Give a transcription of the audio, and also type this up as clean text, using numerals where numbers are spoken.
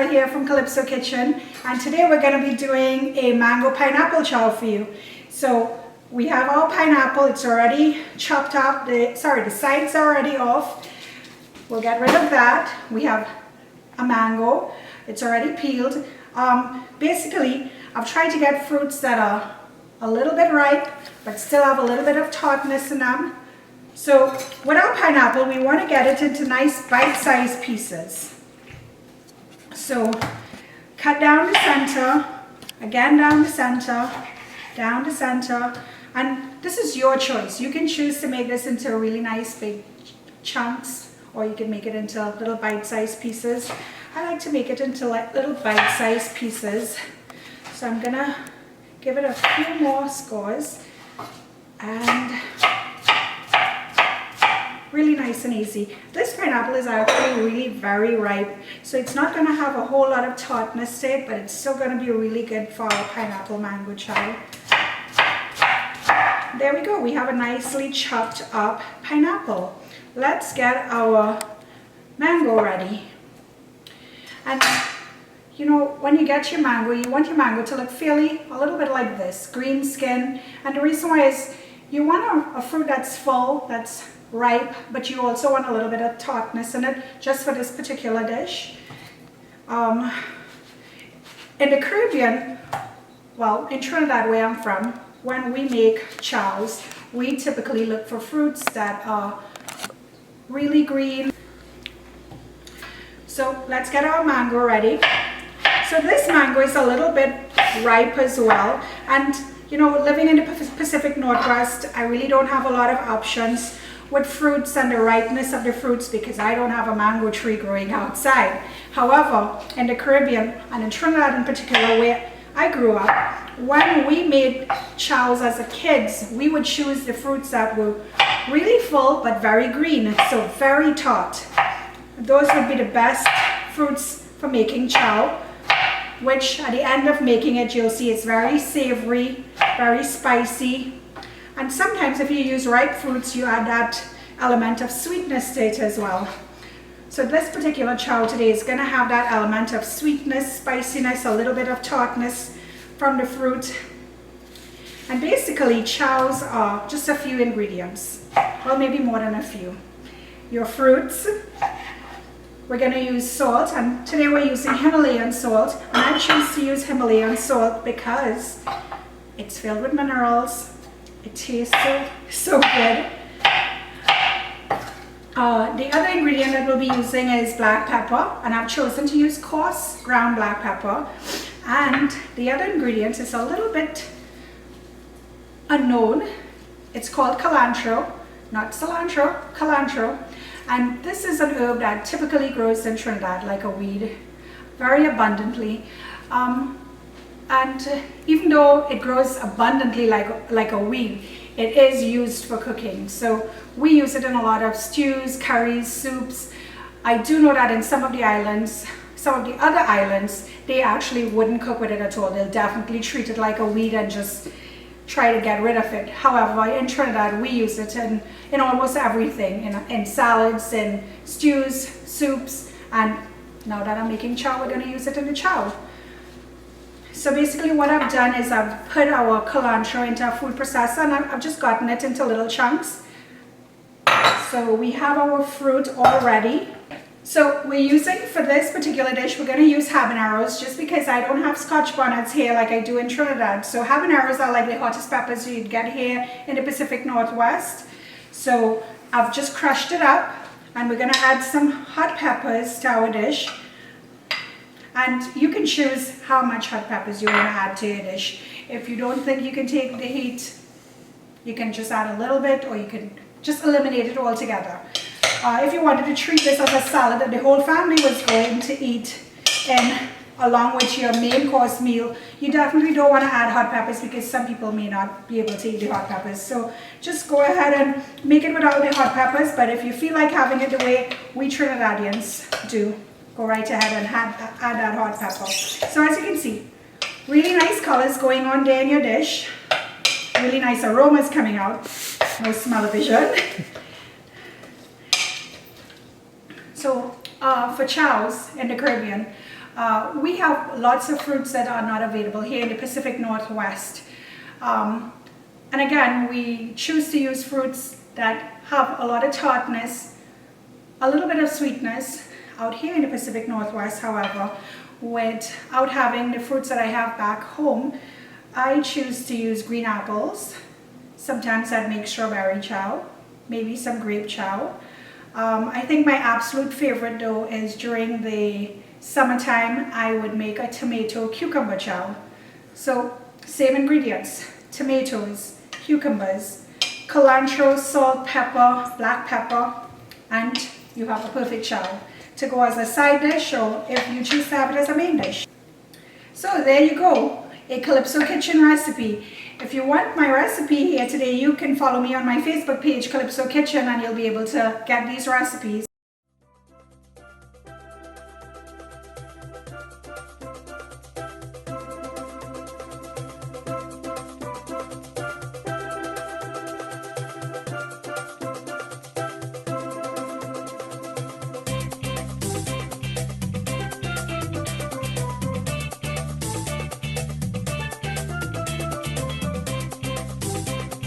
Trinidad here from Calypso Kitchen, and today we're going to be doing a mango pineapple chow for you. So we have our pineapple, it's already chopped up, the sides are already off. We'll get rid of that. We have a mango, it's already peeled. Basically, I've tried to get fruits that are a little bit ripe, but still have a little bit of tartness in them. So with our pineapple, we want to get it into nice bite-sized pieces. So cut down the center, again down the center, down the center, and this is your choice. You can choose to make this into really nice big chunks, or you can make it into little bite-sized pieces. I like to make it into like little bite-sized pieces. So I'm gonna give it a few more scores, and really nice and easy. This pineapple is actually really very ripe, so it's not going to have a whole lot of tartness to it, but it's still going to be really good for our pineapple mango chow. There we go, we have a nicely chopped up pineapple. Let's get our mango ready. And you know, when you get your mango, you want your mango to look fairly a little bit like this, green skin. And the reason why is you want a fruit that's full, that's ripe, but you also want a little bit of tartness in it, just for this particular dish. In the Caribbean, well, in Trinidad where I'm from, when we make chows, we typically look for fruits that are really green. So let's get our mango ready. So this mango is a little bit ripe as well, and you know, living in the Pacific Northwest, I really don't have a lot of options with fruits and the ripeness of the fruits because I don't have a mango tree growing outside. However, in the Caribbean and in Trinidad in particular where I grew up, when we made chows as a kids, we would choose the fruits that were really full but very green, so very tart. Those would be the best fruits for making chow, which at the end of making it, you'll see it's very savory, very spicy. And sometimes if you use ripe fruits, you add that element of sweetness to it as well. So this particular chow today is going to have that element of sweetness, spiciness, a little bit of tartness from the fruit. And basically chows are just a few ingredients, well maybe more than a few. Your fruits, we're going to use salt, and today we're using Himalayan salt. And I choose to use Himalayan salt because it's filled with minerals. It tastes so good. The other ingredient that we'll be using is black pepper, and I've chosen to use coarse ground black pepper. And the other ingredient is a little bit unknown. It's called cilantro, not cilantro, cilantro. And this is an herb that typically grows in Trinidad like a weed, very abundantly. And even though it grows abundantly like a weed, it is used for cooking. So we use it in a lot of stews, curries, soups. I do know that in some of the islands, some of the other islands, they actually wouldn't cook with it at all. They'll definitely treat it like a weed and just try to get rid of it. However, in Trinidad, we use it in almost everything, in salads, in stews, soups, and now that I'm making chow, we're going to use it in the chow. So basically what I've done is I've put our cilantro into a food processor, and I've just gotten it into little chunks. So we have our fruit all ready. So we're using, for this particular dish, we're going to use habaneros just because I don't have scotch bonnets here like I do in Trinidad. So habaneros are like the hottest peppers you'd get here in the Pacific Northwest. So I've just crushed it up, and we're going to add some hot peppers to our dish. And you can choose how much hot peppers you want to add to your dish. If you don't think you can take the heat, you can just add a little bit, or you can just eliminate it altogether. If you wanted to treat this as a salad that the whole family was going to eat along with your main course meal, you definitely don't want to add hot peppers because some people may not be able to eat the hot peppers. So just go ahead and make it without the hot peppers, but if you feel like having it the way we Trinidadians do, go right ahead and add that hot pepper. So as you can see, really nice colors going on there in your dish. Really nice aromas coming out. No smell-o-vision. So for chows in the Caribbean, We have lots of fruits that are not available here in the Pacific Northwest. And again, we choose to use fruits that have a lot of tartness, a little bit of sweetness. Out here in the Pacific Northwest, however, without having the fruits that I have back home, I choose to use green apples. Sometimes I'd make strawberry chow, maybe some grape chow. I think my absolute favorite though is during the summertime, I would make a tomato cucumber chow. So same ingredients, tomatoes, cucumbers, cilantro, salt, pepper, black pepper, and you have a perfect chow to go as a side dish, or if you choose to have it as a main dish. So there you go, a Calypso Kitchen recipe. If you want my recipe here today, you can follow me on my Facebook page, Calypso Kitchen, and you'll be able to get these recipes.